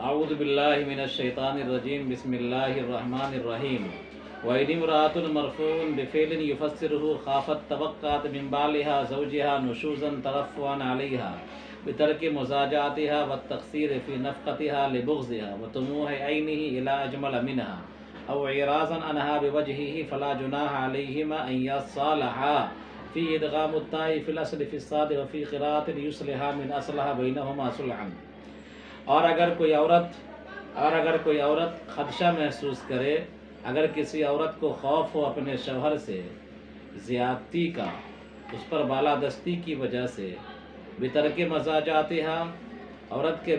أعوذ بالله من الشيطان الرجيم بسم الله الرحمن الرحيم وإن امرأة مرفوع بفعل يفسره خافت توقعت من بالها زوجها نشوزا ترفعا عليها بترك مزاجاتها والتقصير في نفقتها لبغضها وطموح عينه إلى أجمل منها أو إعراضا عنها بوجهه فلا جناح عليهما أن يصالحا في إدغام التاء في الأصل في الصاد وفي قراءة يصلحا من أصلها بينهما صلحا۔ اور اگر کوئی عورت خدشہ محسوس کرے، اگر کسی عورت کو خوف ہو اپنے شوہر سے زیادتی کا، اس پر بالادستی کی وجہ سے، بترک مزاجاتها، عورت کے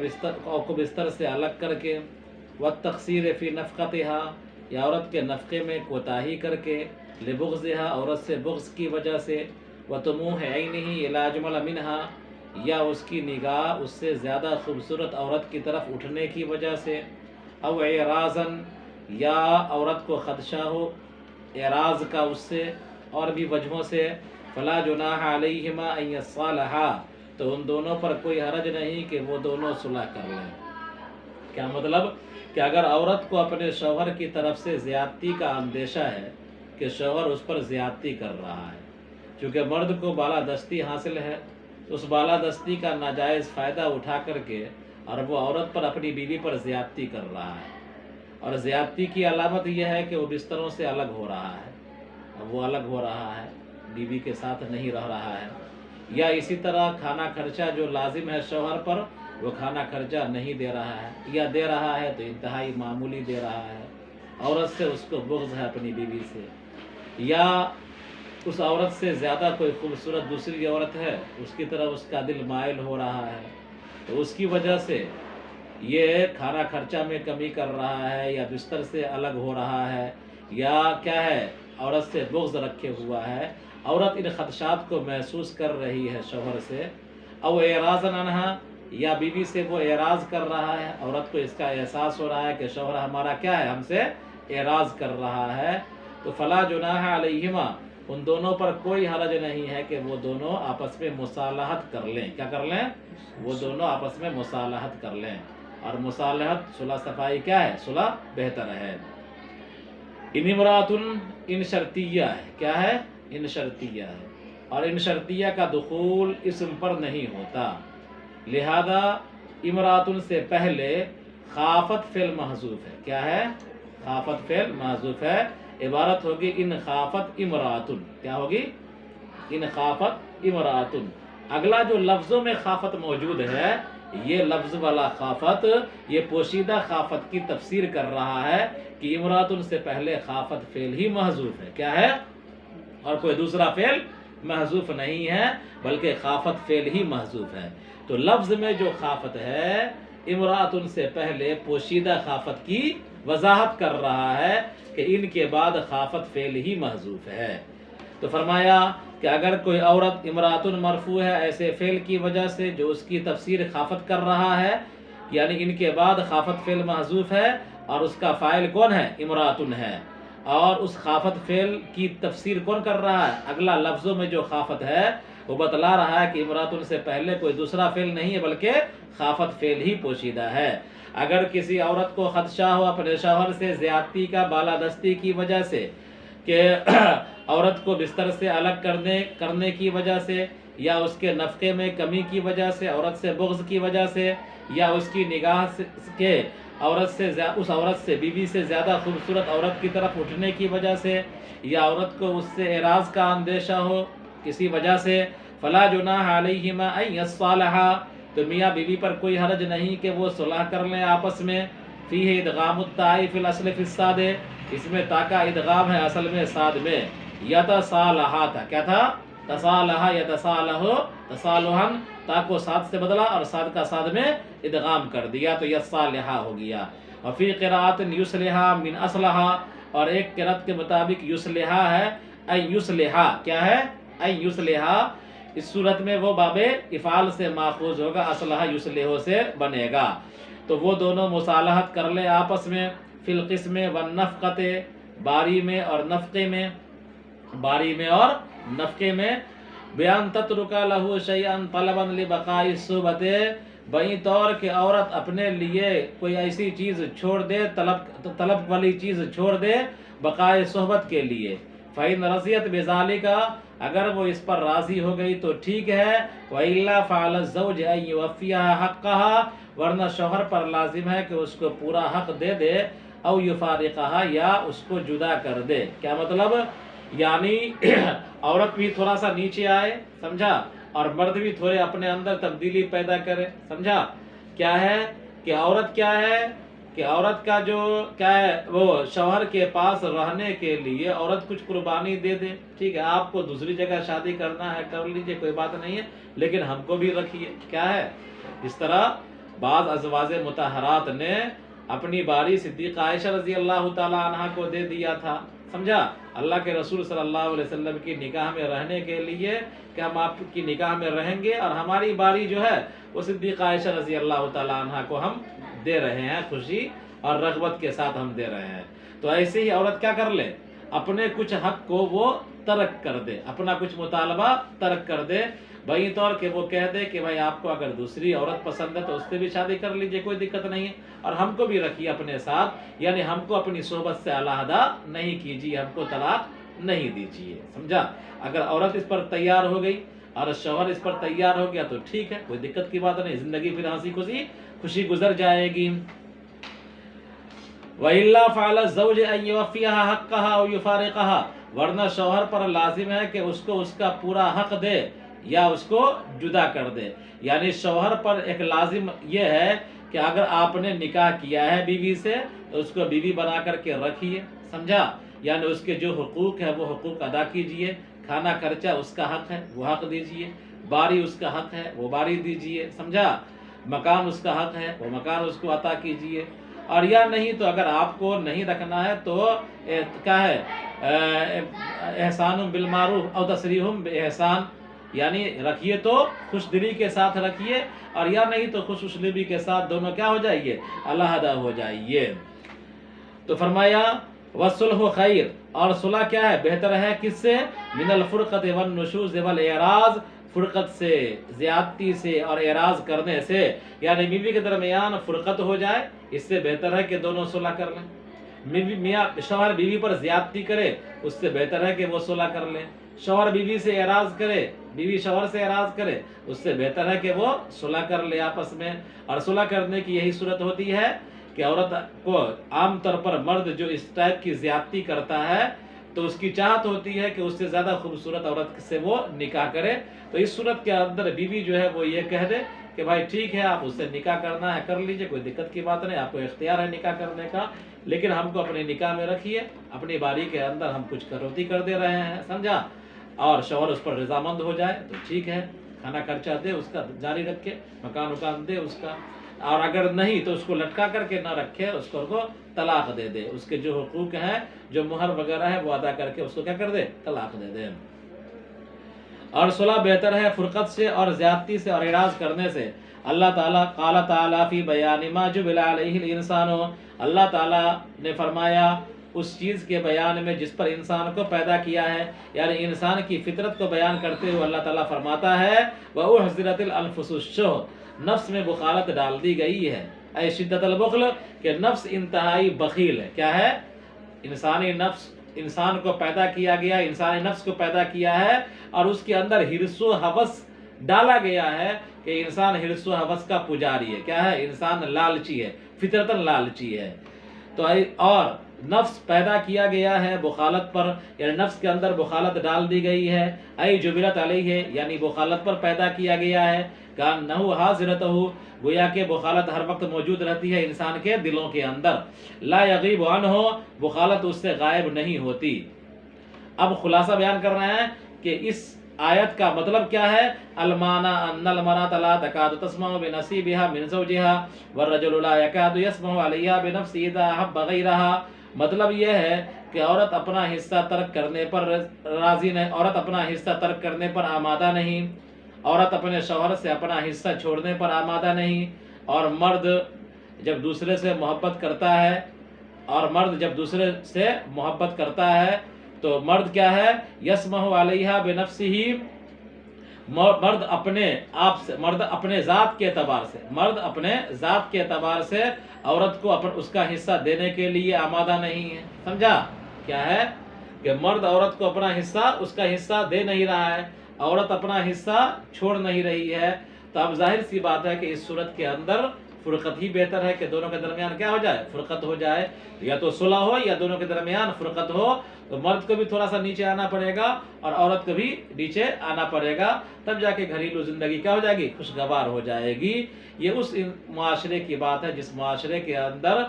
بستر سے الگ کر کے، والتقصیر فی نفقتها، یا عورت کے نفقے میں کوتاہی کر کے، لبغضها، عورت سے بغض کی وجہ سے، وطموح عینہ الی اجمل منها، یا اس کی نگاہ اس سے زیادہ خوبصورت عورت کی طرف اٹھنے کی وجہ سے، او اعراضاً، یا عورت کو خدشہ ہو اعراض کا اس سے اور بھی وجہوں سے، فلا جناح علیہما ان یصالحا، تو ان دونوں پر کوئی حرج نہیں کہ وہ دونوں صلح کر لیں۔ کیا مطلب کہ اگر عورت کو اپنے شوہر کی طرف سے زیادتی کا اندیشہ ہے کہ شوہر اس پر زیادتی کر رہا ہے، چونکہ مرد کو بالادستی حاصل ہے، اس بالادستی کا ناجائز فائدہ اٹھا کر کے اور وہ عورت پر اپنی بیوی پر زیادتی کر رہا ہے، اور زیادتی کی علامت یہ ہے کہ وہ بستروں سے الگ ہو رہا ہے، وہ الگ ہو رہا ہے، بیوی کے ساتھ نہیں رہ رہا ہے، یا اسی طرح کھانا خرچہ جو لازم ہے شوہر پر وہ کھانا خرچہ نہیں دے رہا ہے، یا دے رہا ہے تو انتہائی معمولی دے رہا ہے، عورت سے اس کو بغض ہے اپنی بیوی سے، یا اس عورت سے زیادہ کوئی خوبصورت دوسری عورت ہے، اس کی طرف اس کا دل مائل ہو رہا ہے، تو اس کی وجہ سے یہ کھانا خرچہ میں کمی کر رہا ہے، یا بستر سے الگ ہو رہا ہے، یا کیا ہے عورت سے بغض رکھے ہوا ہے، عورت ان خدشات کو محسوس کر رہی ہے شوہر سے، او اعراضا عنہا، یا بیوی سے وہ اعراض کر رہا ہے، عورت کو اس کا احساس ہو رہا ہے کہ شوہر ہمارا کیا ہے، ہم سے اعراض کر رہا ہے، تو فلا جناح علیہما، ان دونوں پر کوئی حرج نہیں ہے کہ وہ دونوں آپس میں مصالحت کر لیں۔ کیا کر لیں؟ وہ دونوں آپس میں مصالحت کر لیں، اور مصالحت صلح صفائی کیا ہے؟ صلح بہتر ہے۔ ان امراتن، ان شرطیہ ہے، کیا ہے؟ ان شرطیہ ہے، اور ان شرطیہ کا دخول اسم پر نہیں ہوتا، لہذا امراتن سے پہلے خافت فعل محذوف ہے۔ کیا ہے؟ خافت فعل محذوف ہے، عبارت ہوگی ان خافت امراتن۔ کیا ہوگی؟ ان خافت امراتن۔ اگلا جو لفظوں میں خافت موجود ہے، یہ لفظ والا خافت یہ پوشیدہ خافت کی تفسیر کر رہا ہے کہ امراتن سے پہلے خافت فعل ہی محذوف ہے۔ کیا ہے؟ اور کوئی دوسرا فعل محذوف نہیں ہے، بلکہ خافت فعل ہی محذوف ہے۔ تو لفظ میں جو خافت ہے امراتن سے پہلے پوشیدہ خافت کی وضاحت کر رہا ہے کہ ان کے بعد خافت فعل ہی محذوف ہے۔ تو فرمایا کہ اگر کوئی عورت امراتن مرفوع ہے ایسے فعل کی وجہ سے جو اس کی تفسیر خافت کر رہا ہے، یعنی ان کے بعد خافت فعل محذوف ہے اور اس کا فاعل کون ہے؟ امراتن ہے، اور اس خافت فعل کی تفسیر کون کر رہا ہے؟ اگلا لفظوں میں جو خافت ہے وہ بتلا رہا ہے کہ امراتن سے پہلے کوئی دوسرا فعل نہیں ہے بلکہ خافت فعل ہی پوشیدہ ہے۔ اگر کسی عورت کو خدشہ ہو اپنے شوہر سے زیادتی کا بالادستی کی وجہ سے، کہ عورت کو بستر سے الگ کرنے کی وجہ سے، یا اس کے نفقے میں کمی کی وجہ سے، عورت سے بغض کی وجہ سے، یا اس کی نگاہ کے اس عورت سے بیوی سے زیادہ خوبصورت عورت کی طرف اٹھنے کی وجہ سے، یا عورت کو اس سے اعراض کا اندیشہ ہو کسی وجہ سے، فلا جناح علیہما ان یصالحا، تو میاں بیوی پر کوئی حرج نہیں کہ وہ صلح کر لیں آپس میں، فیہ ادغام التاء فی الاصل فی الصاد، اس میں تا کا ادغام ہے اصل میں صاد میں، یتصالحا تھا، کیا تھا؟ تصالحا یتصالح تصالحا، تا کو صاد سے بدلا اور صاد کا صاد میں ادغام کر دیا تو یصالحا ہو گیا۔ وفی قراءۃ یصلحا من اصلحا، اور ایک قرأت کے مطابق یصلحا ہے ان یصلحا، کیا ہے؟ ان یصلحا، اس صورت میں وہ باب افعال سے ماخوذ ہوگا، اصلحہ یصلحو سے بنے گا، تو وہ دونوں مصالحت کر لیں آپس میں، فی القسم والنفقۃ، باری میں اور نفقے میں، بیان تترک لہ شیئا طلبا لبقاء الصحبۃ، بئی طور کہ عورت اپنے لیے کوئی ایسی چیز چھوڑ دے، طلب والی چیز چھوڑ دے بقائے صحبت کے لیے، فَإِنْ رَضِيَتْ بِذَلِكَ اگر وہ اس پر راضی ہو گئی تو ٹھیک ہے، وَإِلَّا فَعَلَى الزَّوْجِ أَن يُوَفِّيَهَا حَقَّهَا ورنہ شوہر پر لازم ہے کہ اس کو پورا حق دے دے، او یفارقها یا اس کو جدا کر دے۔ کیا مطلب؟ یعنی عورت بھی تھوڑا سا نیچے آئے، سمجھا، اور مرد بھی تھوڑے اپنے اندر تبدیلی پیدا کرے، سمجھا۔ کیا ہے کہ عورت کیا ہے کہ عورت کا جو کیا ہے وہ شوہر کے پاس رہنے کے لیے عورت کچھ قربانی دے دے، ٹھیک ہے، آپ کو دوسری جگہ شادی کرنا ہے کر لیجئے، کوئی بات نہیں ہے، لیکن ہم کو بھی رکھیے، کیا ہے۔ اس طرح بعض ازواج مطہرات نے اپنی باری صدیقہ عائشہ رضی اللہ تعالی عنہ کو دے دیا تھا، سمجھا، اللہ کے رسول صلی اللہ علیہ وسلم کی نکاح میں رہنے کے لیے کہ ہم آپ کی نکاح میں رہیں گے اور ہماری باری جو ہے وہ صدیقہ عائشہ رضی اللہ تعالی عنہ کو ہم دے رہے ہیں، خوشی اور رغبت کے ساتھ ہم دے رہے ہیں۔ تو ایسے ہی عورت کیا کر لے، اپنے کچھ حق کو وہ ترک کر دے، اپنا کچھ مطالبہ ترک کر دے، بھائی طور کہ وہ کہہ دے کہ بھائی آپ کو اگر دوسری عورت پسند ہے تو اس سے بھی شادی کر لیجئے، کوئی دقت نہیں ہے، اور ہم کو بھی رکھیے اپنے ساتھ، یعنی ہم کو اپنی صحبت سے علیحدہ نہیں کیجیے، ہم کو طلاق نہیں دیجیے، سمجھا۔ اگر عورت اس پر تیار ہو گئی اور شوہر اس پر تیار ہو گیا تو ٹھیک ہے، کوئی دقت کی بات نہیں، زندگی پھر ہنسی خوشی گزر جائے گی۔ وَإِلَّا فَعَلَى الزَّوْجِ أَن يُوَفِّيَهَا حَقَّهَا أَوْ يُفَارِقَهَا ورنہ شوہر پر لازم ہے کہ اس کو اس کا پورا حق دے یا اس کو جدا کر دے، یعنی شوہر پر ایک لازم یہ ہے کہ اگر آپ نے نکاح کیا ہے بیوی سے تو اس کو بیوی بنا کر کے رکھیے، سمجھا، یعنی اس کے جو حقوق ہے وہ حقوق ادا کیجئے، کھانا خرچہ اس کا حق ہے وہ حق دیجئے، باری اس کا حق ہے وہ باری دیجئے، سمجھا، مکان اس کا حق ہے وہ مکان اس کو عطا کیجئے، اور یا نہیں تو اگر آپ کو نہیں رکھنا ہے تو کیا ہے احسان بالمعروف او تسریح باحسان، یعنی رکھیے تو خوش دلی کے ساتھ رکھیے، اور یا نہیں تو خوش اسلوبی کے ساتھ دونوں کیا ہو جائیے، علیحدہ ہو جائیے۔ تو فرمایا وَالصُّلْحُ خیر، اور صلح کیا ہے، بہتر ہے، کس سے، من الفرقۃ والنشوز والاعراض، فرقت سے، زیادتی سے اور اعراض کرنے سے، یعنی بیوی کے درمیان فرقت ہو جائے، اس سے بہتر ہے کہ دونوں صلح کر لیں۔ میاں شوہر بیوی پر زیادتی کرے، اس سے بہتر ہے کہ وہ صلح کر لیں۔ شوہر بیوی سے اعراض کرے، بیوی شوہر سے اعراض کرے، اس سے بہتر ہے کہ وہ صلح کر لے آپس میں۔ اور صلح کرنے کی یہی صورت ہوتی ہے کہ عورت کو عام طور پر مرد جو اس ٹائپ کی زیادتی کرتا ہے تو اس کی چاہت ہوتی ہے کہ اس سے زیادہ خوبصورت عورت سے وہ نکاح کرے، تو اس صورت کے اندر بیوی جو ہے وہ یہ کہہ دے کہ بھائی ٹھیک ہے آپ اس سے نکاح کرنا ہے کر لیجئے، کوئی دقت کی بات نہیں، آپ کو اختیار ہے نکاح کرنے کا، لیکن ہم کو اپنے نکاح میں رکھیے، اپنی باری کے اندر ہم کچھ کٹوتی کر دے رہے ہیں، سمجھا، اور شوہر اس پر رضامند ہو جائے تو ٹھیک ہے، کھانا خرچہ دے اس کا جاری رکھے، مکان دے اس کا، اور اگر نہیں تو اس کو لٹکا کر کے نہ رکھے، اس کو طلاق دے دے، اس کے جو حقوق ہیں جو مہر وغیرہ ہے وہ ادا کر کے اس کو کیا کر دے، طلاق دے دے۔ اور صلح بہتر ہے فرقت سے اور زیادتی سے اور اعراض کرنے سے۔ اللہ تعالیٰ قال تعالیٰ فی بیان ما جبل علیہ الانسان، اللہ تعالیٰ نے فرمایا اس چیز کے بیان میں جس پر انسان کو پیدا کیا ہے، یعنی انسان کی فطرت کو بیان کرتے ہوئے اللہ تعالیٰ فرماتا ہے وَأُحْضِرَتِ الْأَنفُسُ الشُّحَّ، نفس میں بخالت ڈال دی گئی ہے، اے شدت البخل، کہ نفس انتہائی بخیل ہے۔ کیا ہے، انسانی نفس، انسان کو پیدا کیا گیا، انسانی نفس کو پیدا کیا ہے اور اس کے اندر حرص و ہوس ڈالا گیا ہے کہ انسان حرص و ہوس کا پجاری ہے۔ کیا ہے، انسان لالچی ہے، فطرتاً لالچی ہے۔ تو اور نفس پیدا کیا گیا ہے بخالت پر، یعنی نفس کے اندر بخالت ڈال دی گئی ہے، ای جبلت علیہ، یعنی بخالت پر پیدا کیا گیا ہے، کانہ حاضرتہ، گویا کہ بخالت ہر وقت موجود رہتی ہے انسان کے دلوں کے اندر، لا یغیب عنہ، بخالت اس سے غائب نہیں ہوتی۔ اب خلاصہ بیان کر رہے ہیں کہ اس آیت کا مطلب کیا ہے، المعنى ان المرأة لا تكاد تسمع بنصيبها من زوجها والرجل لا يكاد يسمع عليها بنفسه اذا احب غيرها، مطلب یہ ہے کہ عورت اپنا حصہ ترک کرنے پر راضی نہیں، عورت اپنا حصہ ترک کرنے پر آمادہ نہیں، عورت اپنے شوہر سے اپنا حصہ چھوڑنے پر آمادہ نہیں، اور مرد جب دوسرے سے محبت کرتا ہے، اور مرد جب دوسرے سے محبت کرتا ہے تو مرد کیا ہے، یسمح علیہا بنفسہ، مرد اپنے آپ سے، مرد اپنے ذات کے اعتبار سے، مرد اپنے ذات کے اعتبار سے عورت کو اس کا حصہ دینے کے لیے آمادہ نہیں ہے. سمجھا؟ کیا ہے کہ مرد عورت کو اپنا حصہ، اس کا حصہ دے نہیں رہا ہے، عورت اپنا حصہ چھوڑ نہیں رہی ہے. تو اب ظاہر سی بات ہے کہ اس صورت کے اندر فرقت ہی بہتر ہے کہ دونوں کے درمیان کیا ہو جائے؟ فرقت ہو جائے. یا تو صلح ہو یا دونوں کے درمیان فرقت ہو. تو مرد کو بھی تھوڑا سا نیچے آنا پڑے گا اور عورت کو بھی نیچے آنا پڑے گا، تب جا کے گھریلو زندگی کیا ہو جائے گی؟ خوشگوار ہو جائے گی. یہ اس معاشرے کی بات ہے جس معاشرے کے اندر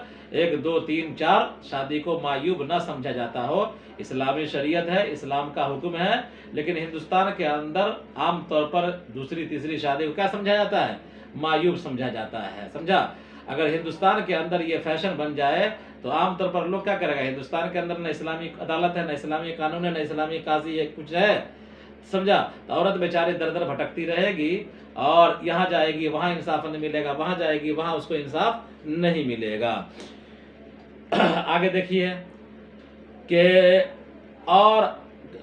1 2 3 4 شادی کو معیوب نہ سمجھا جاتا ہو. اسلامی شریعت ہے، اسلام کا حکم ہے، لیکن ہندوستان کے اندر عام طور پر دوسری تیسری شادی کو کیا سمجھا جاتا ہے؟ معیوب سمجھا جاتا ہے. سمجھا؟ اگر ہندوستان کے اندر یہ فیشن بن جائے تو عام طور پر لوگ کیا کرے گا؟ ہندوستان کے اندر نہ اسلامی عدالت ہے، نہ اسلامی قانون ہے، نہ اسلامی قاضی ہے، کچھ ہے. سمجھا؟ تو عورت بیچاری در در بھٹکتی رہے گی اور یہاں جائے گی وہاں انصاف نہیں ملے گا، وہاں جائے گی وہاں اس کو انصاف نہیں ملے گا. آگے دیکھیے کہ اور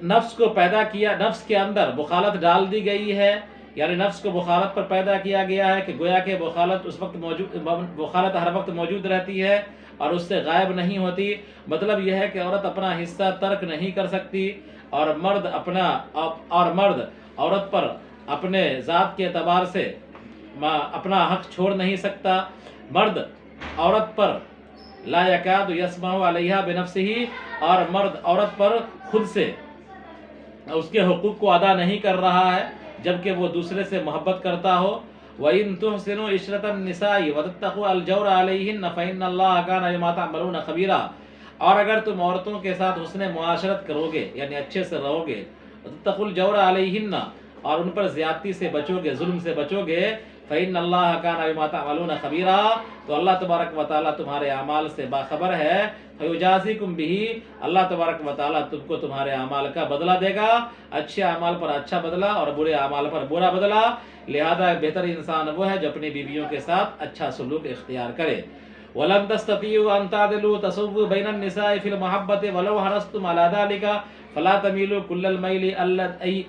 نفس کو پیدا کیا، نفس کے اندر بخالت ڈال دی گئی ہے، یعنی نفس کو بخالت پر پیدا کیا گیا ہے کہ گویا کہ بخالت اس وقت موجود، بخالت ہر وقت موجود رہتی ہے اور اس سے غائب نہیں ہوتی. مطلب یہ ہے کہ عورت اپنا حصہ ترک نہیں کر سکتی اور مرد عورت پر اپنے ذات کے اعتبار سے اپنا حق چھوڑ نہیں سکتا. مرد عورت پر لا یکاد یسمع علیہا بنفسہ، اور مرد عورت پر خود سے اس کے حقوق کو ادا نہیں کر رہا ہے جبکہ وہ دوسرے سے محبت کرتا ہو. وَإِن تُحْسِنُوا عِشْرَةَ النِّسَاءِ وَتَتَّقُوا الْجَوْرَ عَلَيْهِنَّ فَإِنَّ اللَّهَ كَانَ بِمَا تَعْمَلُونَ خَبِيرًا. اور اگر تم عورتوں کے ساتھ حسن معاشرت کرو گے، یعنی اچھے سے رہو گے، وَتَتَّقُوا الْجَوْرَ عَلَيْهِنَّ، اور ان پر زیادتی سے بچو گے، ظلم سے بچو گے، فَإِنَّ اللَّهَ كَانَ بِمَا تَعْمَلُونَ خَبِيرًا، تو اللہ تبارک و تعالیٰ تمہارے اعمال سے باخبر ہے. فَيُجَازِيكُم بِهِ، اللہ تبارک و تعالیٰ تم کو تمہارے اعمال کا بدلہ دے گا، اچھے اعمال پر اچھا بدلہ اور برے اعمال پر برا بدلہ. لہذا بہتر انسان وہ ہے جو اپنی بیویوں کے ساتھ اچھا سلوک اختیار کرے. وَلَن تَسْتَطِيعُوا أَن تَعْدِلُوا تَسَوُّوا بَيْنَ النِّسَاءِ فِي الْمَحَبَّةِ وَلَوْ حَرَصْتُمْ عَلَى ذَلِكَ فَلَا تَمِيلُوا كُلَّ الْمَيْلِ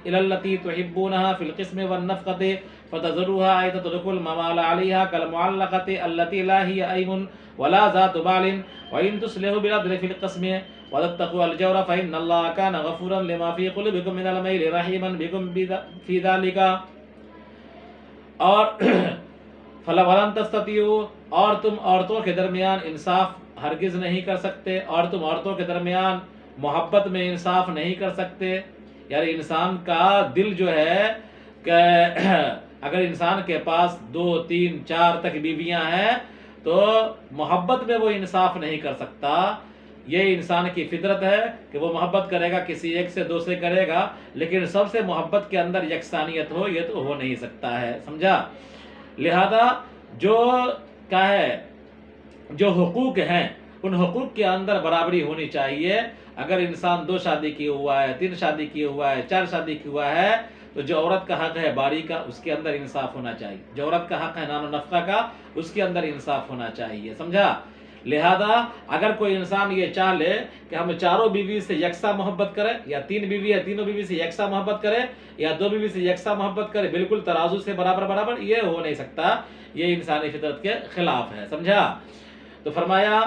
إِلَى الَّتِي تُحِبُّونَهَا فِي الْقِسْمِ وَالنَّفْقَةِ فَتَذَرُوهَا عَيْتَتْرُكُ الْمَمَالَ عَلَيْهَا كَالْمُعَلَّقَةِ الَّتِي لَا هِيَ أَيْمٌ وَلَا ذَاتُ بَالٍ وَإِن تُصْلِحُوا بِالْعَدْلِ فِي الْقِسْمِ وَتَتَّقُوا الْجَوْرَ فَإِنَّ اللَّهَ كَانَ غَفُورًا لِمَا فِي قُلُوبِكُم مِّنَ الْمَيْلِ رَحِيمًا بِكُم فِي ذَلِكَ. اور فَلَن تَسْتَطِيعُوا، اور تم عورتوں کے درمیان انصاف ہرگز نہیں کر سکتے، اور تم عورتوں کے درمیان محبت میں انصاف نہیں کر سکتے. یعنی انسان کا دل جو ہے کہ اگر انسان کے پاس 2 3 4 تک بیویاں ہیں تو محبت میں وہ انصاف نہیں کر سکتا. یہ انسان کی فطرت ہے کہ وہ محبت کرے گا، کسی ایک سے 2 سے کرے گا، لیکن سب سے محبت کے اندر یکسانیت ہو یہ تو ہو نہیں سکتا ہے. سمجھا؟ لہذا جو کیا ہے، جو حقوق ہیں ان حقوق کے اندر برابری ہونی چاہیے. اگر انسان 2 شادی کیے ہوا ہے، 3 شادی کیے ہوا ہے، 4 شادی کیا ہوا ہے، تو جو عورت کا حق ہے باری کا اس کے اندر انصاف ہونا چاہیے. جو عورت کا حق ہے نان و نفقہ کا اس کے اندر انصاف ہونا چاہیے. سمجھا؟ لہذا اگر کوئی انسان یہ چاہ لے کہ ہم 4 بیوی سے یکساں محبت کریں، یا 3 بیوی ہے 3 بیوی سے یکساں محبت کرے، یا 2 بیوی سے یکساں محبت کرے، بالکل ترازو سے برابر، یہ ہو نہیں سکتا. یہ انسانی فطرت کے خلاف ہے. سمجھا؟ تو فرمایا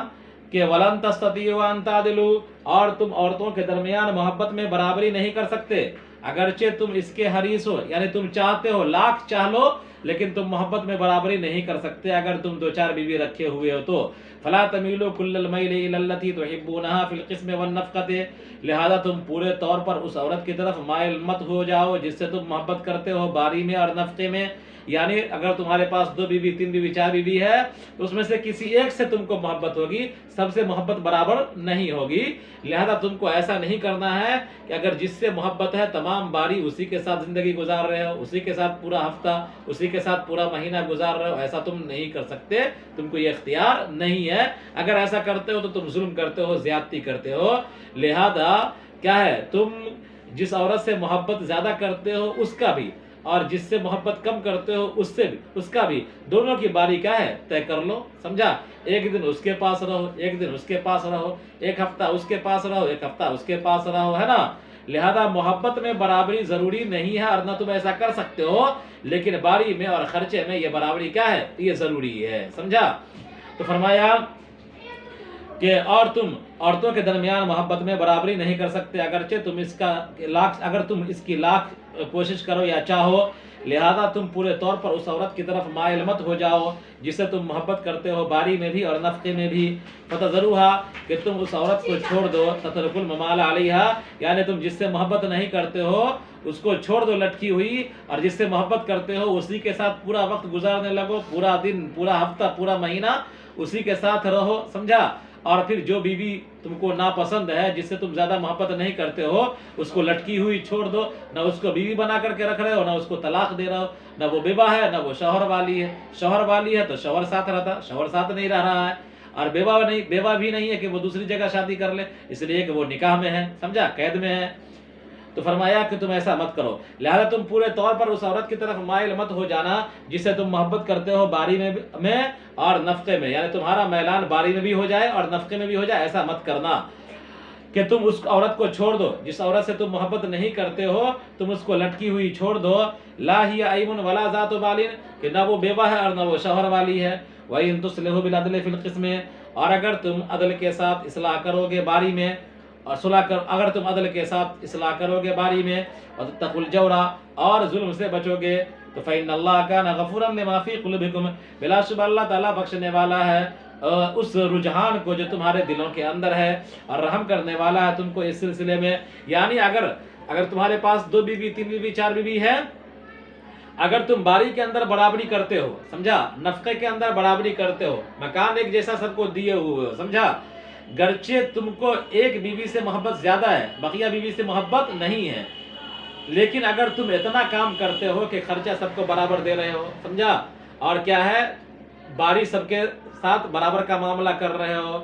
کہ وَلَن تَسْتَطِيعُوا أَن تَعْدِلُوا، اور تم عورتوں کے درمیان محبت میں برابری نہیں کر سکتے اگرچہ تم اس کے حریص ہو، یعنی تم چاہتے ہو، لاکھ چاہ لو، لیکن تم محبت میں برابری نہیں کر سکتے اگر تم 2 4 بیوی رکھے ہوئے ہو تو. فَلَا تَمِيلُوا كُلَّ الْمَيْلِ إِلَى الَّتِي تُحِبُّونَهَا فِي الْقِسْمِ وَالنَّفْقَةِ، لہذا تم پورے طور پر اس عورت کی طرف مائل مت ہو جاؤ جس سے تم محبت کرتے ہو باری میں اور نفقے میں. یعنی اگر تمہارے پاس 2 بیوی 3 بیوی 4 بیوی ہے تو اس میں سے کسی ایک سے تم کو محبت ہوگی، سب سے محبت برابر نہیں ہوگی. لہذا تم کو ایسا نہیں کرنا ہے کہ اگر جس سے محبت ہے تمام باری اسی کے ساتھ زندگی گزار رہے ہو، اسی کے ساتھ پورا ہفتہ، اسی کے ساتھ پورا مہینہ گزار رہے ہو. ایسا تم نہیں کر سکتے، تم کو یہ اختیار نہیں ہے. اگر ایسا کرتے ہو تو تم ظلم کرتے ہو، زیادتی کرتے ہو. لہذا کیا ہے، تم جس عورت سے محبت زیادہ کرتے ہو اس کا بھی، اور جس سے محبت کم کرتے ہو اس سے بھی، اس کا بھی، دونوں کی باری کیا ہے طے کر لو. سمجھا؟ ایک دن اس کے پاس رہو، ایک دن اس کے پاس رہو، ایک ہفتہ اس کے پاس رہو، ایک ہفتہ اس کے پاس رہو، ہے نا. لہذا محبت میں برابری ضروری نہیں ہے اور نہ تم ایسا کر سکتے ہو، لیکن باری میں اور خرچے میں یہ برابری کیا ہے؟ یہ ضروری ہے، سمجھا؟ تو فرمایا کہ اور تم عورتوں کے درمیان محبت میں برابری نہیں کر سکتے، اگرچہ تم اس کی لاکھ کوشش کرو یا چاہو، لہذا تم پورے طور پر اس عورت کی طرف مائل مت ہو جاؤ جسے تم محبت کرتے ہو، باری میں بھی اور نفقے میں بھی۔ فتذروها، کہ تم اس عورت کو چھوڑ دو، تترک الممال علیہا، یعنی تم جس سے محبت نہیں کرتے ہو اس کو چھوڑ دو لٹکی ہوئی، اور جس سے محبت کرتے ہو اسی کے ساتھ پورا وقت گزارنے لگو، پورا دن، پورا ہفتہ، پورا مہینہ اسی کے ساتھ رہو، سمجھا؟ اور پھر جو بیوی تم کو ناپسند ہے، جس سے تم زیادہ محبت نہیں کرتے ہو، اس کو لٹکی ہوئی چھوڑ دو، نہ اس کو بیوی بنا کر کے رکھ رہے ہو، نہ اس کو طلاق دے رہے ہو، نہ وہ بیوہ ہے نہ وہ شوہر والی ہے۔ شوہر والی ہے تو شوہر ساتھ رہتا، شوہر ساتھ نہیں رہ رہا ہے، اور بیوہ بھی نہیں ہے کہ وہ دوسری جگہ شادی کر لے، اس لیے کہ وہ نکاح میں ہے، سمجھا، قید میں ہے۔ تو فرمایا کہ تم ایسا مت کرو، لہذا تم پورے طور پر اس عورت کی طرف مائل مت ہو جانا جس سے تم محبت کرتے ہو، باری میں اور نفقے میں، یعنی تمہارا میلان باری میں بھی ہو جائے اور نفقے میں بھی ہو جائے، ایسا مت کرنا کہ تم اس عورت کو چھوڑ دو جس عورت سے تم محبت نہیں کرتے ہو، تم اس کو لٹکی ہوئی چھوڑ دو۔ لا ہی ایمن ولا ذات بال، کہ نہ وہ بیوہ ہے اور نہ وہ شوہر والی ہے۔ وَإِن تُصْلِحُوا بِالْعَدْلِ فِي الْقِسْمِ، اور اگر تم عدل کے ساتھ اصلاح کرو گے باری میں، اور اگر تم عدل کے ساتھ اصلاح کرو گے باری میں، وَتَتَّقُوا الْجَوْرَ، اور ظلم سے بچو گے، تو فَإِنَّ اللَّهَ كَانَ غَفُورًا لِمَا فِي قُلُوبِكُمْ، بلا شبہ اللہ تعالیٰ بخشنے والا ہے اس رجحان کو جو تمہارے دلوں کے اندر ہے، اور رحم کرنے والا ہے تم کو اس سلسلے میں۔ یعنی اگر تمہارے پاس 2 بیوی، 3 بیوی، 4 بیوی ہے، اگر تم باری کے اندر برابری کرتے ہو، سمجھا، نفقے کے اندر برابری کرتے ہو، مکان ایک جیسا سب کو دیے ہوئے ہو، سمجھا، گرچہ تم کو ایک بیوی سے محبت زیادہ ہے، بقیہ بیوی سے محبت نہیں ہے، لیکن اگر تم اتنا کام کرتے ہو کہ خرچہ سب کو برابر دے رہے ہو، سمجھا، اور کیا ہے، باری سب کے ساتھ برابر کا معاملہ کر رہے ہو،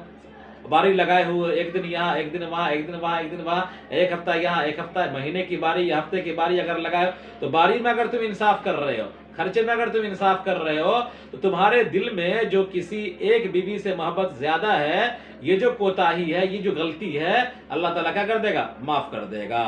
باری لگائے ہوئے، ایک دن یہاں، ایک دن وہاں، ایک دن وہاں، ایک دن وہاں، ایک ہفتہ یہاں، ایک ہفتہ، مہینے کی باری یا ہفتے کی باری اگر لگائے ہو، تو باری میں اگر تم انصاف کر رہے ہو، خرچے میں اگر تم انصاف کر رہے ہو، تو تمہارے دل میں جو کسی ایک بیوی سے محبت زیادہ ہے، یہ جو کوتاہی ہے، یہ جو غلطی ہے، اللہ تعالیٰ کیا کر دے گا؟ معاف کر دے گا،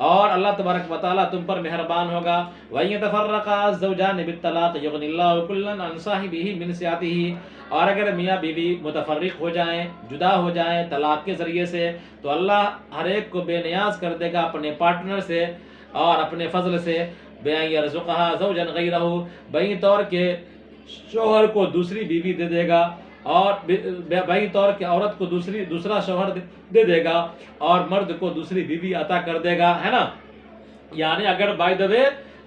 اور اللہ تبارک و تعالیٰ تم پر مہربان ہوگا۔ وَإِن يَتَفَرَّقَا الزَّوْجَانِ بِالطَّلَاقِ يُغْنِ اللَّهُ كُلًّا عَنْ صَاحِبِهِ مِنْ سَعَتِهِ، اور اگر میاں بیوی متفرق ہو جائیں، جدا ہو جائیں طلاق کے ذریعے سے، تو اللہ ہر ایک کو بے نیاز کر دے گا اپنے پارٹنر سے اور اپنے فضل سے۔ بِأَن يَرْزُقَهَا زَوْجًا غَيْرَهُ، بہی طور کے شوہر کو دوسری بیوی دے دے گا، اور بہی طور کے عورت کو دوسرا شوہر دے دے گا، اور مرد کو دوسری بیوی عطا کر دے گا، ہے نا۔ یعنی اگر بائی دا وے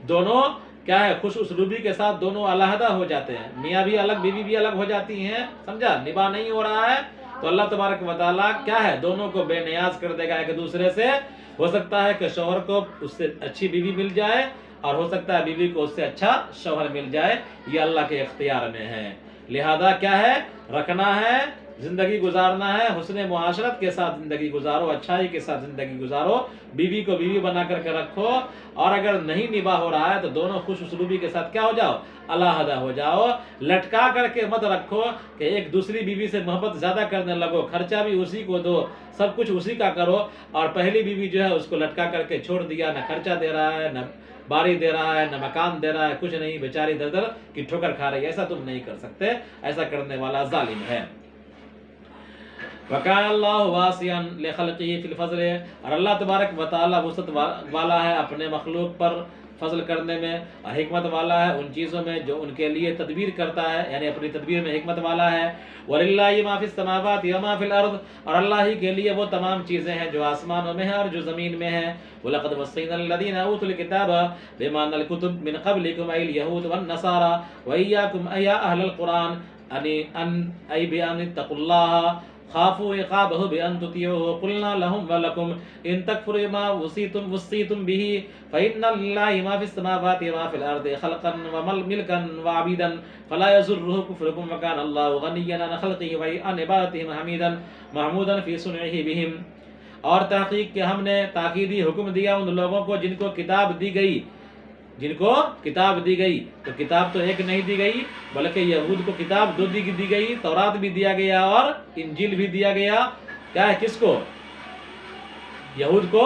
دونوں کیا ہے، خوش اسلوبی کے ساتھ دونوں علیحدہ ہو جاتے ہیں، میاں بھی الگ بیوی بھی الگ ہو جاتی ہیں، سمجھا، نباہ نہیں ہو رہا ہے، تو اللہ تبارک و تعالیٰ کیا ہے، دونوں کو بے نیاز کر دے گا ایک دوسرے سے۔ ہو سکتا ہے کہ شوہر کو اس سے اچھی بیوی مل جائے، اور ہو سکتا ہے بیوی کو اس سے اچھا شوہر مل جائے، یہ اللہ کے اختیار میں ہے۔ لہذا کیا ہے، رکھنا ہے، زندگی گزارنا ہے، حسن معاشرت کے ساتھ زندگی گزارو، اچھائی کے ساتھ زندگی گزارو، بیوی کو بیوی بنا کر کے رکھو، اور اگر نہیں نباہ ہو رہا ہے تو دونوں خوش اسلوبی کے ساتھ کیا ہو جاؤ، علیحدہ ہو جاؤ۔ لٹکا کر کے مت رکھو کہ ایک دوسری بیوی سے محبت زیادہ کرنے لگو، خرچہ بھی اسی کو دو، سب کچھ اسی کا کرو، اور پہلی بیوی جو ہے اس کو لٹکا کر کے چھوڑ دیا، نہ خرچہ دے رہا ہے، نہ باری دے رہا ہے، نہ مکان دے رہا ہے، کچھ نہیں، بیچاری در در کی ٹھوکر کھا رہی ہے، ایسا تم نہیں کر سکتے، ایسا کرنے والا ظالم ہے۔ وَكَانَ اللَّهُ وَاسِعًا لِخَلْقِهِ فِي الْفَضْلِ، اور اللہ تبارک و تعالیٰ وسعت والا ہے اپنے مخلوق پر فضل کرنے میں، اور حکمت والا ہے ان چیزوں میں جو ان کے لیے تدبیر کرتا ہے، یعنی اپنی تدبیر میں حکمت والا ہے۔ وَلِلَّهِ مَا فِي السَّمَاوَاتِ وَمَا فِي الْأَرْضِ، اور اللہ ہی کے لیے وہ تمام چیزیں ہیں جو آسمانوں میں ہیں اور جو زمین میں ہیں۔ وَلَقَدْ وَصَّيْنَا الَّذِينَ أُوتُوا الْكِتَابَ بِمَا الْكُتُبَ مِنْ قَبْلِكُمْ أَيِ الْيَهُودُ وَالنَّصَارَى وَإِيَّاكُمْ أَيَا أَهْلَ الْقُرْآنِ أَنِ اتَّقُوا اللَّهَ خافوا عقابه بأن تطيعوه قلنا لهم ولكم إن تكفروا ما وصيتم به فإن لله ما في السماوات وما في الأرض خلقا وملكا وعبيدا فلا يضره كفركم وكان الله غنيا عن خلقه وعن عبادتهم حميدا محمودا في صنعه بهم۔ اور تحقیق کہ ہم نے تاکیدی حکم دیا ان لوگوں کو جن کو کتاب دی گئی، تو کتاب تو ایک نہیں دی گئی بلکہ یہود کو کتاب 2 دی گئی، تورات بھی دیا گیا اور انجیل بھی دیا گیا۔ کیا ہے، کس کو؟ یہود کو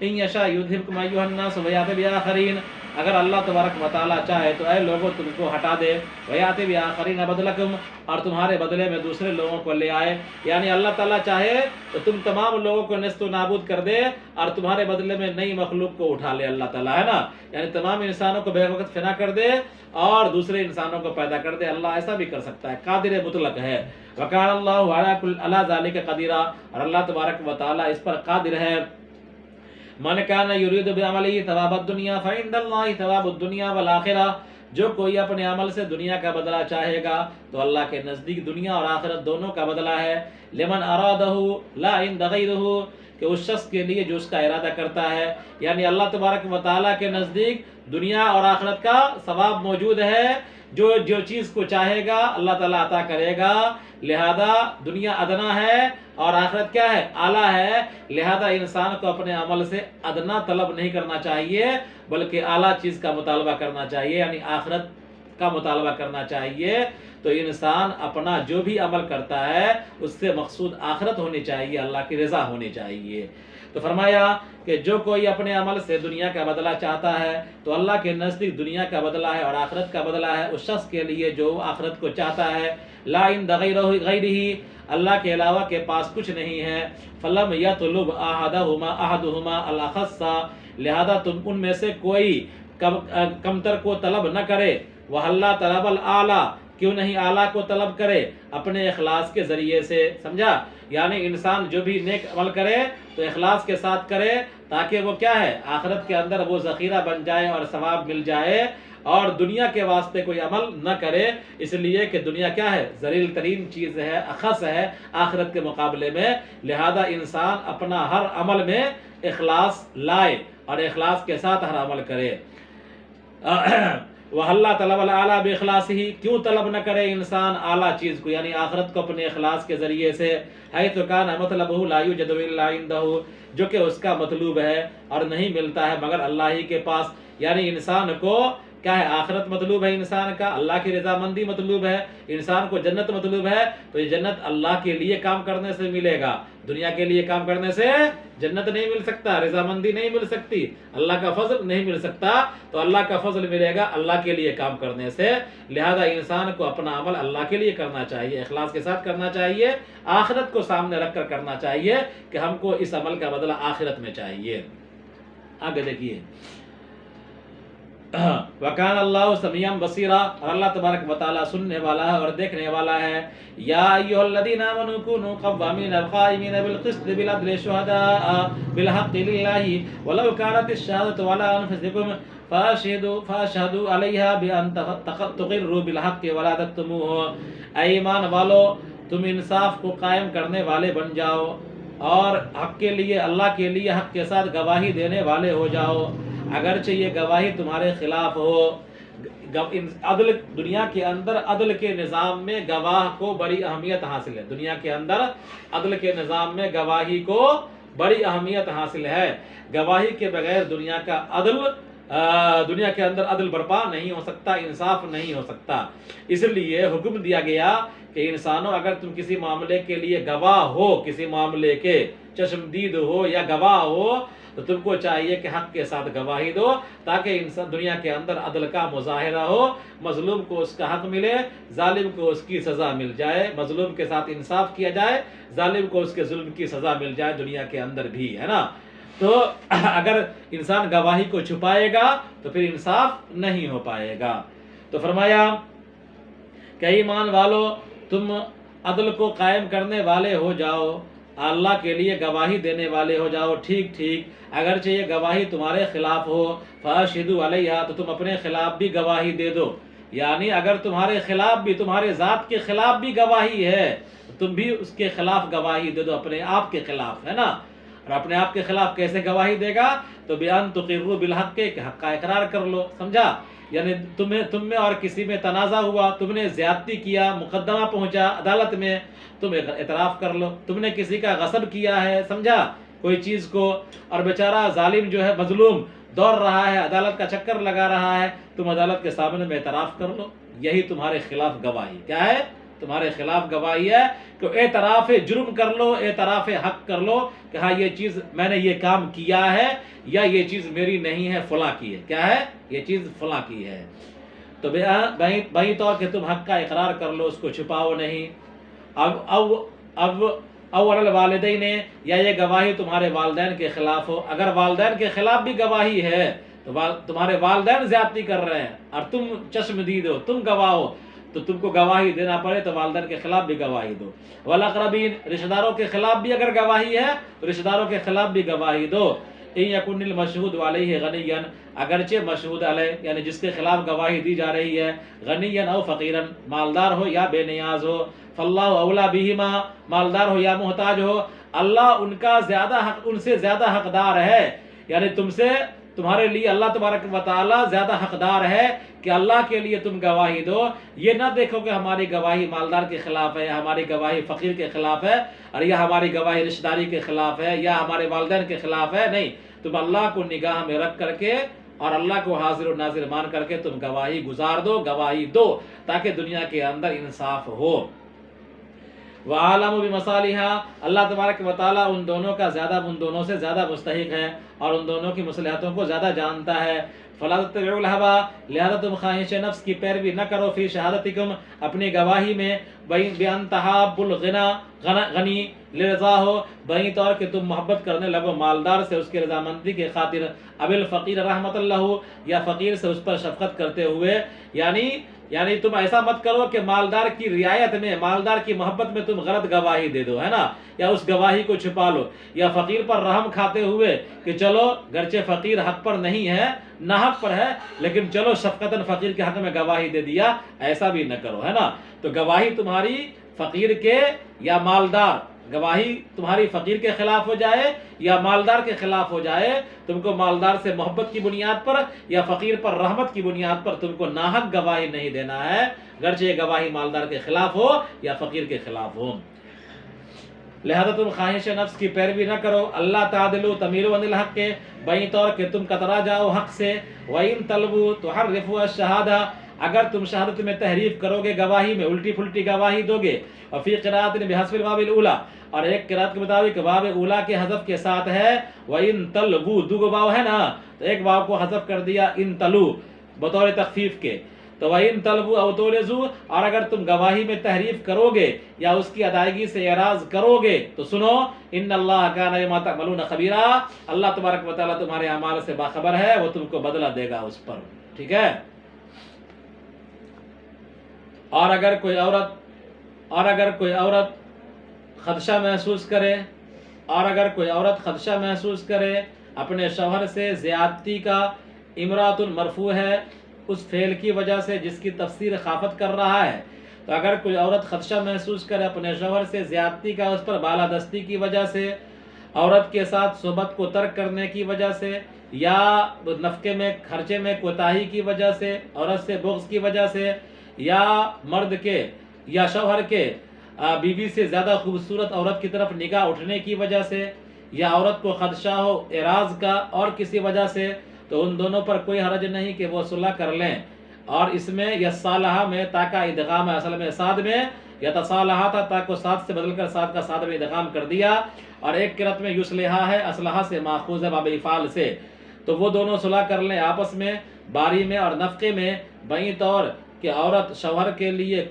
ان یشاء یذھبکم ایھا الناس ویأتی بآخرین، اگر اللہ تبارک و تعالیٰ چاہے تو اے لوگوں تم کو ہٹا دے، ویأتی بآخرین بدلکم، اور تمہارے بدلے میں دوسرے لوگوں کو لے آئے، یعنی اللہ تعالیٰ چاہے تو تم تمام لوگوں کو نیست و نابود کر دے اور تمہارے بدلے میں نئی مخلوق کو اٹھا لے اللہ تعالیٰ، ہے نا، یعنی تمام انسانوں کو بے وقت فنا کر دے اور دوسرے انسانوں کو پیدا کر دے۔ اللہ ایسا بھی کر سکتا ہے، قادر مطلق ہے۔ وَكَانَ اللَّهُ عَلَى ذَلِكَ قَدِيرًا، اور اللہ تبارک و تعالیٰ اس پر قادر ہے۔ من کان یرید بعملہ ثواب الدنیا فعند اللہ ثواب الدنیا والآخرہ، جو کوئی اپنے عمل سے دنیا کا بدلہ چاہے گا تو اللہ کے نزدیک دنیا اور آخرت دونوں کا بدلہ ہے۔ لمن ارادہ لا عند غیرہ، کہ اس شخص کے لیے جو اس کا ارادہ کرتا ہے، یعنی اللہ تبارک و تعالیٰ کے نزدیک دنیا اور آخرت کا ثواب موجود ہے، جو چیز کو چاہے گا اللہ تعالیٰ عطا کرے گا، لہذا دنیا ادنا ہے اور آخرت کیا ہے؟ اعلیٰ ہے، لہذا انسان کو اپنے عمل سے ادنا طلب نہیں کرنا چاہیے بلکہ اعلیٰ چیز کا مطالبہ کرنا چاہیے، یعنی آخرت کا مطالبہ کرنا چاہیے۔ تو انسان اپنا جو بھی عمل کرتا ہے اس سے مقصود آخرت ہونی چاہیے، اللہ کی رضا ہونی چاہیے۔ تو فرمایا کہ جو کوئی اپنے عمل سے دنیا کا بدلہ چاہتا ہے تو اللہ کے نزدیک دنیا کا بدلہ ہے اور آخرت کا بدلہ ہے اس شخص کے لیے جو آخرت کو چاہتا ہے۔ لا عند غیرہ، اللہ کے علاوہ کے پاس کچھ نہیں ہے۔ فلم یطلب احدہما الاخص، لہذا تم ان میں سے کوئی کمتر کو طلب نہ کرے۔ وَحَلَّا طلب الاعلیٰ، کیوں نہیں اعلیٰ کو طلب کرے اپنے اخلاص کے ذریعے سے، سمجھا؟ یعنی انسان جو بھی نیک عمل کرے تو اخلاص کے ساتھ کرے تاکہ وہ کیا ہے؟ آخرت کے اندر وہ ذخیرہ بن جائے اور ثواب مل جائے، اور دنیا کے واسطے کوئی عمل نہ کرے، اس لیے کہ دنیا کیا ہے؟ ذلیل ترین چیز ہے، اخص ہے آخرت کے مقابلے میں، لہذا انسان اپنا ہر عمل میں اخلاص لائے اور اخلاص کے ساتھ ہر عمل کرے۔ وَحَلَّا طَلَبَ الْأَعْلَىٰ بِإِخْلَاصِهِ، کیوں طلب نہ کرے انسان اعلیٰ چیز کو یعنی آخرت کو اپنے اخلاص کے ذریعے سے؟ حَيْثُ كَانَ مَطْلَبُهُ لَا يُوجَدُ إِلَّا عِندَهُ، جو کہ اس کا مطلوب ہے اور نہیں ملتا ہے مگر اللہ ہی کے پاس، یعنی انسان کو کیا ہے؟ آخرت مطلوب ہے انسان کا، اللہ کی رضامندی مطلوب ہے، انسان کو جنت مطلوب ہے، تو یہ جنت اللہ کے لیے کام کرنے سے ملے گا، دنیا کے لیے کام کرنے سے جنت نہیں مل سکتا، رضامندی نہیں مل سکتی، اللہ کا فضل نہیں مل سکتا، تو اللہ کا فضل ملے گا اللہ کے لیے کام کرنے سے، لہذا انسان کو اپنا عمل اللہ کے لیے کرنا چاہیے، اخلاص کے ساتھ کرنا چاہیے، آخرت کو سامنے رکھ کر کرنا چاہیے کہ ہم کو اس عمل کا بدلہ آخرت میں چاہیے۔ آگے دیکھیے، وَكَانَ اللَّهُ سَمِيعًا بَصِيرًا، اور اللہ تبارک و تعالیٰ سننے والا ہے اور دیکھنے والا ہے۔ یا ایھا الذین آمنوا کونوا قوامین قائمین بالقسط بالعدل شہداء بالحق للہ ولو كانت الشہادۃ علی انفسکم فاشہدوا علیہا بان تقروا بالحق ولا تکتموہ۔ اے ایمان والو، تم انصاف کو قائم کرنے والے بن جاؤ اور حق کے لیے، اللہ کے لیے حق کے ساتھ گواہی دینے والے ہو جاؤ، اگرچہ یہ گواہی تمہارے خلاف ہو۔ عدل، دنیا کے اندر عدل کے نظام میں گواہ کو بڑی اہمیت حاصل ہے، دنیا کے اندر عدل کے نظام میں گواہی کو بڑی اہمیت حاصل ہے، گواہی کے بغیر دنیا کے اندر عدل برپا نہیں ہو سکتا، انصاف نہیں ہو سکتا۔ اس لیے حکم دیا گیا کہ انسانوں، اگر تم کسی معاملے کے لیے گواہ ہو، کسی معاملے کے چشمدید ہو یا گواہ ہو، تو تم کو چاہیے کہ حق کے ساتھ گواہی دو تاکہ انسان دنیا کے اندر عدل کا مظاہرہ ہو، مظلوم کو اس کا حق ملے، ظالم کو اس کی سزا مل جائے، مظلوم کے ساتھ انصاف کیا جائے، ظالم کو اس کے ظلم کی سزا مل جائے دنیا کے اندر بھی، ہے نا۔ تو اگر انسان گواہی کو چھپائے گا تو پھر انصاف نہیں ہو پائے گا۔ تو فرمایا کہ ایمان والو، تم عدل کو قائم کرنے والے ہو جاؤ، اللہ کے لیے گواہی دینے والے ہو جاؤ، ٹھیک اگرچہ یہ گواہی تمہارے خلاف ہو، فاشہدوا علیہا، تو تم اپنے خلاف بھی گواہی دے دو، یعنی اگر تمہارے خلاف بھی، تمہارے ذات کے خلاف بھی گواہی ہے تو تم بھی اس کے خلاف گواہی دے دو، اپنے آپ کے خلاف، ہے نا۔ اور اپنے آپ کے خلاف کیسے گواہی دے گا؟ تو بیان تقروا بالحق، کہ حق کا اقرار کر لو، سمجھا؟ یعنی تم میں اور کسی میں تنازع ہوا، تم نے زیادتی کیا، مقدمہ پہنچا عدالت میں، تم اعتراف کر لو، تم نے کسی کا غصب کیا ہے، سمجھا، کوئی چیز کو، اور بیچارہ ظالم جو ہے، مظلوم دوڑ رہا ہے، عدالت کا چکر لگا رہا ہے، تم عدالت کے سامنے میں اعتراف کر لو، یہی تمہارے خلاف گواہی کیا ہے؟ تمہارے خلاف گواہی ہے کہ اعتراف جرم کر لو، اعتراف حق کر لو کہ ہاں یہ چیز میں نے یہ کام کیا ہے، یا یہ چیز میری نہیں ہے، فلاں کی ہے. کیا ہے؟ یہ چیز فلاں کی ہے. تو بھائی طور کہ تم حق کا اقرار کر لو، اس کو چھپاؤ نہیں. اب اول والدین، یا یہ گواہی تمہارے والدین کے خلاف ہو. اگر والدین کے خلاف بھی گواہی ہے تو تمہارے والدین زیادتی کر رہے ہیں اور تم چشم دید ہو، تم گواہ ہو، تو تم کو گواہی دینا پڑے تو والدین کے خلاف بھی گواہی دو. والاقربین، رشتہ داروں کے خلاف بھی اگر گواہی ہے تو رشتہ داروں کے خلاف بھی گواہی دو. ان یکن المشہود علیہ غنیا، اگرچہ مشہود علیہ یعنی جس کے خلاف گواہی دی جا رہی ہے غنیا او فقیرا، مالدار ہو یا بے نیاز ہو، فاللہ اولا بہما، مالدار ہو یا محتاج ہو، اللہ ان سے زیادہ حقدار ہے. یعنی تمہارے لیے اللہ تبارک و تعالی زیادہ حقدار ہے کہ اللہ کے لیے تم گواہی دو. یہ نہ دیکھو کہ ہماری گواہی مالدار کے خلاف ہے، یا ہماری گواہی فقیر کے خلاف ہے، اور یا ہماری گواہی رشتہ داری کے خلاف ہے، یا ہمارے والدین کے خلاف ہے. نہیں، تم اللہ کو نگاہ میں رکھ کر کے اور اللہ کو حاضر و ناظر مان کر کے تم گواہی گزار دو، گواہی دو، تاکہ دنیا کے اندر انصاف ہو. وَعَالَمُ بِمَصَالِحَا، اللہ تبارک و تعالیٰ ان دونوں سے زیادہ مستحق ہے اور ان دونوں کی مصلحتوں کو زیادہ جانتا ہے. فَلَا تَتَّبِعُوا الْهَوَىٰ، لہذا تم خواہش نفس کی پیروی نہ کرو، فی شہادتکم، اپنی گواہی میں، بِأَن تَحَابُّوا الْغَنِی لِرِضَاهُ، بہی طور کہ تم محبت کرنے لگو مالدار سے اس کی رضامندی کے خاطر، اب الفقیر رحمت اللہ، یا فقیر سے اس پر شفقت کرتے ہوئے. یعنی تم ایسا مت کرو کہ مالدار کی رعایت میں، مالدار کی محبت میں تم غلط گواہی دے دو، ہے نا، یا اس گواہی کو چھپا لو، یا فقیر پر رحم کھاتے ہوئے کہ چلو گرچہ فقیر حق پر نہیں ہے، ناحق پر ہے، لیکن چلو شفقتاً فقیر کے حق میں گواہی دے دیا، ایسا بھی نہ کرو، ہے نا. تو گواہی تمہاری فقیر کے یا مالدار، گواہی تمہاری فقیر کے خلاف ہو جائے یا مالدار کے خلاف ہو جائے، تم کو مالدار سے محبت کی بنیاد پر یا فقیر پر رحمت کی بنیاد پر تم کو ناحق گواہی نہیں دینا ہے، گرچہ یہ گواہی مالدار کے خلاف ہو یا فقیر کے خلاف ہو. لہذا تم خواہش نفس کی پیروی نہ کرو. اللہ تعدلوا تمیلوا عن الحق، بہی طور کہ تم کترا جاؤ حق سے. وَإِن تَلْوُوا تُحَرِّفُوا الشَّهَادَةَ، اگر تم شہادت میں تحریف کرو گے، گواہی میں الٹی پھلٹی گواہی دو گے. وفی قراءۃ بحذف الواو الاولی، اور ایک قراءت کے مطابق واو اولا کے حذف کے ساتھ ہے. وَإِن تَلْوُوا، دو واو ہے نا، تو ایک واو کو حذف کر دیا ان تلو بطور تخفیف کے. تو وَإِن تَلْوُوا أَوْ تُعْرِضُوا، اور اگر تم گواہی میں تحریف کرو گے یا اس کی ادائیگی سے اعراض کرو گے تو سنو، ان اللہ کان بما تعملون خبیرا، اللہ تبارک و تعالیٰ تمہارے اعمال سے باخبر ہے، وہ تم کو بدلہ دے گا اس پر. ٹھیک ہے. اور اگر کوئی عورت خدشہ محسوس کرے اپنے شوہر سے زیادتی کا، امرات مرفوع ہے اس فعل کی وجہ سے جس کی تفسیر خافت کر رہا ہے. تو اگر کوئی عورت خدشہ محسوس کرے اپنے شوہر سے زیادتی کا، اس پر بالادستی کی وجہ سے، عورت کے ساتھ صحبت کو ترک کرنے کی وجہ سے، یا نفقے میں خرچے میں کوتاہی کی وجہ سے، عورت سے بغض کی وجہ سے، یا مرد کے یا شوہر کے بیوی سے زیادہ خوبصورت عورت کی طرف نگاہ اٹھنے کی وجہ سے، یا عورت کو خدشہ ہو اعراض کا اور کسی وجہ سے، تو ان دونوں پر کوئی حرج نہیں کہ وہ صلح کر لیں. اور اس میں یصالحہ میں تا کا ادغام ہے، اصل میں صاد میں یتصالحہ تھا، تا کو صاد سے بدل کر صاد کا صاد میں ادغام کر دیا. اور ایک قرأت میں یصلحہ ہے، اصلحہ سے ماخوذ ہے، باب افعال سے. تو وہ دونوں صلح کر لیں آپس میں، باری میں اور نفقے میں، بہی طور کہ عورت شوہر کے لیے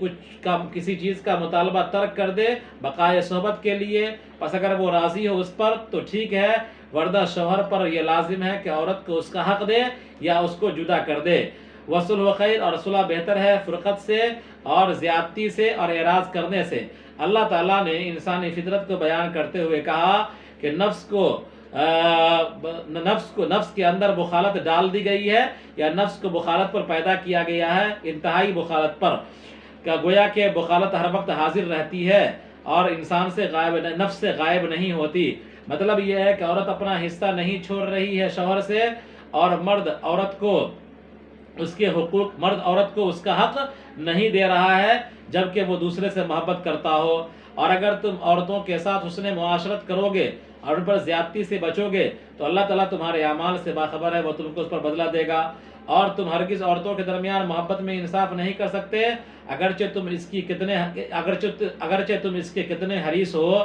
کسی چیز کا مطالبہ ترک کر دے بقائے صحبت کے لیے. پس اگر وہ راضی ہو اس پر تو ٹھیک ہے، ورنہ شوہر پر یہ لازم ہے کہ عورت کو اس کا حق دے یا اس کو جدا کر دے. وصلح خیر، اور صلح بہتر ہے فرقت سے اور زیادتی سے اور اعراض کرنے سے. اللہ تعالیٰ نے انسانی فطرت کو بیان کرتے ہوئے کہا کہ نفس کے اندر بخالت ڈال دی گئی ہے، یا نفس کو بخالت پر پیدا کیا گیا ہے، انتہائی بخالت پر، کہ گویا کہ بخالت ہر وقت حاضر رہتی ہے اور انسان سے نفس سے غائب نہیں ہوتی. مطلب یہ ہے کہ عورت اپنا حصہ نہیں چھوڑ رہی ہے شوہر سے، اور مرد عورت کو اس کا حق نہیں دے رہا ہے، جبکہ وہ دوسرے سے محبت کرتا ہو. اور اگر تم عورتوں کے ساتھ حسن معاشرت کرو گے اور ان پر زیادتی سے بچو گے تو اللہ تعالیٰ تمہارے اعمال سے باخبر ہے، وہ تم کو اس پر بدلہ دے گا۔ اور تم ہرگز عورتوں کے درمیان محبت میں انصاف نہیں کر سکتے، اگرچہ تم اس کے کتنے حریص ہو،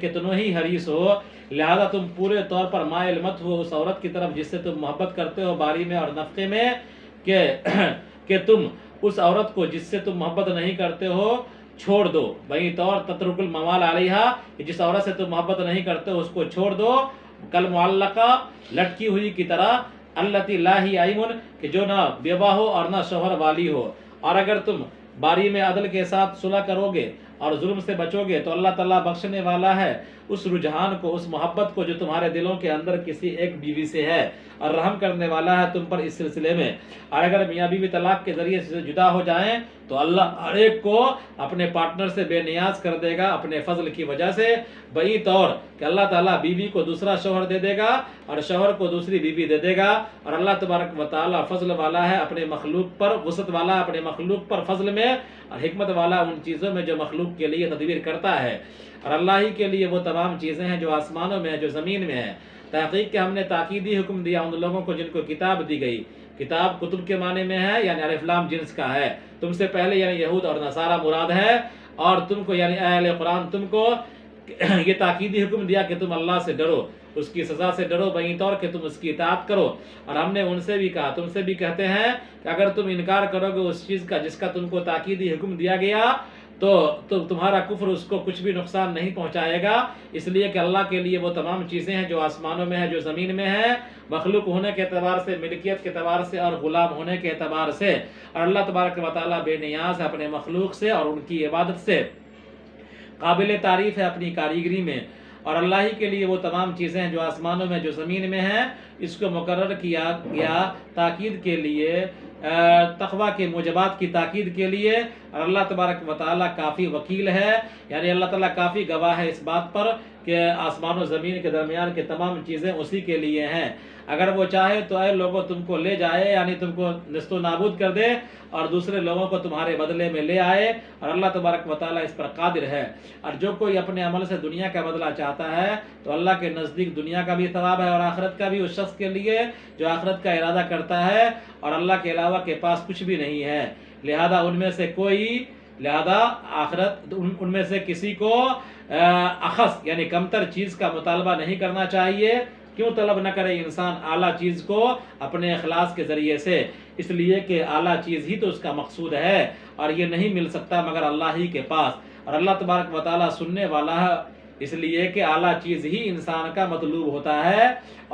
کتنوں ہی حریص ہو، لہذا تم پورے طور پر مائل مت ہو اس عورت کی طرف جس سے تم محبت کرتے ہو باری میں اور نفقے میں، کہ تم اس عورت کو جس سے تم محبت نہیں کرتے ہو چھوڑ دو۔ بھئی طور تترک الموال علیہا، کہ جس عورت سے تم محبت نہیں کرتے ہو اس کو چھوڑ دو، کل معلقہ، لٹکی ہوئی کی طرح، التی لا ہی ایمن، کہ جو نہ بیوہ ہو اور نہ شوہر والی ہو۔ اور اگر تم باری میں عدل کے ساتھ صلح کرو گے اور ظلم سے بچو گے تو اللہ تعالیٰ بخشنے والا ہے اس رجحان کو، اس محبت کو جو تمہارے دلوں کے اندر کسی ایک بیوی سے ہے، اور رحم کرنے والا ہے تم پر اس سلسلے میں۔ اور اگر میاں بیوی طلاق کے ذریعے سے جدا ہو جائیں تو اللہ ہر ایک کو اپنے پارٹنر سے بے نیاز کر دے گا اپنے فضل کی وجہ سے، بئی طور کہ اللہ تعالیٰ بیوی کو دوسرا شوہر دے دے گا اور شوہر کو دوسری بیوی دے دے گا۔ اور اللہ تبارک و تعالیٰ فضل والا ہے اپنے مخلوق پر، وسعت والا ہے اپنے مخلوق پر فضل میں، اور حکمت والا ان چیزوں میں جو مخلوق کے لیے تدبیر کرتا ہے۔ اور اللہ ہی کے لیے وہ تمام چیزیں ہیں جو آسمانوں میں ہیں، جو زمین میں ہیں۔ تحقیق کہ ہم نے تاکیدی حکم دیا ان لوگوں کو جن کو کتاب دی گئی۔ کتاب کتب کے معنی میں ہے، یعنی الف لام جنس کا ہے، تم سے پہلے یعنی یہود اور نصارہ مراد ہے، اور تم کو یعنی اہل قرآن تم کو یہ تاکیدی حکم دیا کہ تم اللہ سے ڈرو، اس کی سزا سے ڈرو، بہی طور کہ تم اس کی اطاعت کرو۔ اور ہم نے ان سے بھی کہا، تم سے بھی کہتے ہیں کہ اگر تم انکار کرو گے اس چیز کا جس کا تم کو تاکیدی حکم دیا گیا تو تمہارا کفر اس کو کچھ بھی نقصان نہیں پہنچائے گا، اس لیے کہ اللہ کے لیے وہ تمام چیزیں ہیں جو آسمانوں میں ہیں، جو زمین میں ہیں، مخلوق ہونے کے اعتبار سے، ملکیت کے اعتبار سے، اور غلام ہونے کے اعتبار سے۔ اور اللہ تبارک و تعالیٰ بے نیاز ہے اپنے مخلوق سے اور ان کی عبادت سے، قابل تعریف ہے اپنی کاریگری میں۔ اور اللہ ہی کے لیے وہ تمام چیزیں ہیں جو آسمانوں میں، جو زمین میں ہیں، اس کو مقرر کیا گیا تاکید کے لیے، تقوی کے موجبات کی تاکید کے لیے۔ اور اللہ تبارک و تعالیٰ کافی وکیل ہے، یعنی اللہ تعالیٰ کافی گواہ ہے اس بات پر کہ آسمان و زمین کے درمیان کے تمام چیزیں اسی کے لیے ہیں۔ اگر وہ چاہے تو اے لوگوں تم کو لے جائے، یعنی تم کو نیست و نابود کر دے اور دوسرے لوگوں کو تمہارے بدلے میں لے آئے، اور اللہ تبارک و تعالیٰ اس پر قادر ہے۔ اور جو کوئی اپنے عمل سے دنیا کا بدلہ چاہتا ہے تو اللہ کے نزدیک دنیا کا بھی ثواب ہے اور آخرت کا بھی اس شخص کے لیے جو آخرت کا ارادہ کرتا ہے، اور اللہ کے علاوہ کے پاس کچھ بھی نہیں ہے، لہذا ان میں سے کسی کو اخص یعنی کمتر چیز کا مطالبہ نہیں کرنا چاہیے۔ کیوں طلب نہ کرے انسان اعلیٰ چیز کو اپنے اخلاص کے ذریعے سے؟ اس لیے کہ اعلیٰ چیز ہی تو اس کا مقصود ہے، اور یہ نہیں مل سکتا مگر اللہ ہی کے پاس۔ اور اللہ تبارک و تعالیٰ سننے والا ہے، اس لیے کہ اعلیٰ چیز ہی انسان کا مطلوب ہوتا ہے،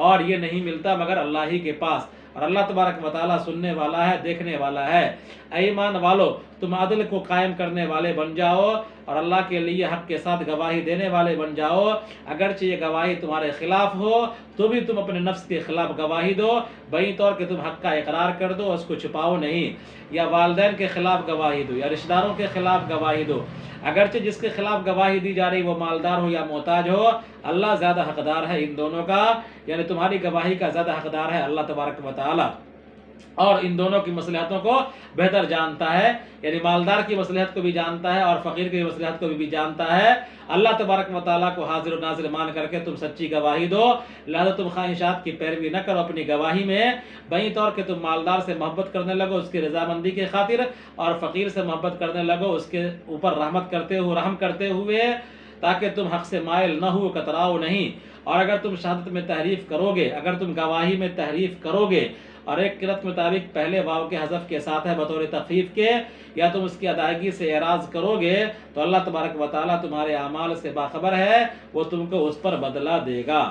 اور یہ نہیں ملتا مگر اللہ ہی کے پاس۔ اور اللہ تبارک و تعالیٰ سننے والا ہے، دیکھنے والا ہے۔ اے ایمان والو، تم عدل کو قائم کرنے والے بن جاؤ اور اللہ کے لیے حق کے ساتھ گواہی دینے والے بن جاؤ، اگرچہ یہ گواہی تمہارے خلاف ہو تو بھی تم اپنے نفس کے خلاف گواہی دو، بہی طور کہ تم حق کا اقرار کر دو، اس کو چھپاؤ نہیں۔ یا والدین کے خلاف گواہی دو، یا رشتہ داروں کے خلاف گواہی دو، اگرچہ جس کے خلاف گواہی دی جا رہی وہ مالدار ہو یا محتاج ہو، اللہ زیادہ حقدار ہے ان دونوں کا، یعنی تمہاری گواہی کا زیادہ حقدار ہے اللہ تبارک و تعالی، اور ان دونوں کی مصلحتوں کو بہتر جانتا ہے، یعنی مالدار کی مصلحت کو بھی جانتا ہے اور فقیر کی مصلحت کو بھی جانتا ہے۔ اللہ تبارک و تعالیٰ کو حاضر و ناظر مان کر کے تم سچی گواہی دو، لہذا تم خواہشات کی پیروی نہ کرو اپنی گواہی میں، بہی طور کہ تم مالدار سے محبت کرنے لگو اس کی رضامندی کی خاطر، اور فقیر سے محبت کرنے لگو اس کے اوپر رحم کرتے ہوئے، تاکہ تم حق سے مائل نہ ہو، کتراؤ نہیں۔ اور اگر تم شہادت میں تحریف کرو گے، اگر تم گواہی میں تحریف کرو گے، اور ایک قرأت مطابق پہلے واو کے حذف کے ساتھ ہے بطور تخفیف کے، یا تم اس کی ادائیگی سے اعراض کرو گے تو اللہ تبارک و تعالیٰ تمہارے اعمال سے باخبر ہے، وہ تم کو اس پر بدلہ دے گا۔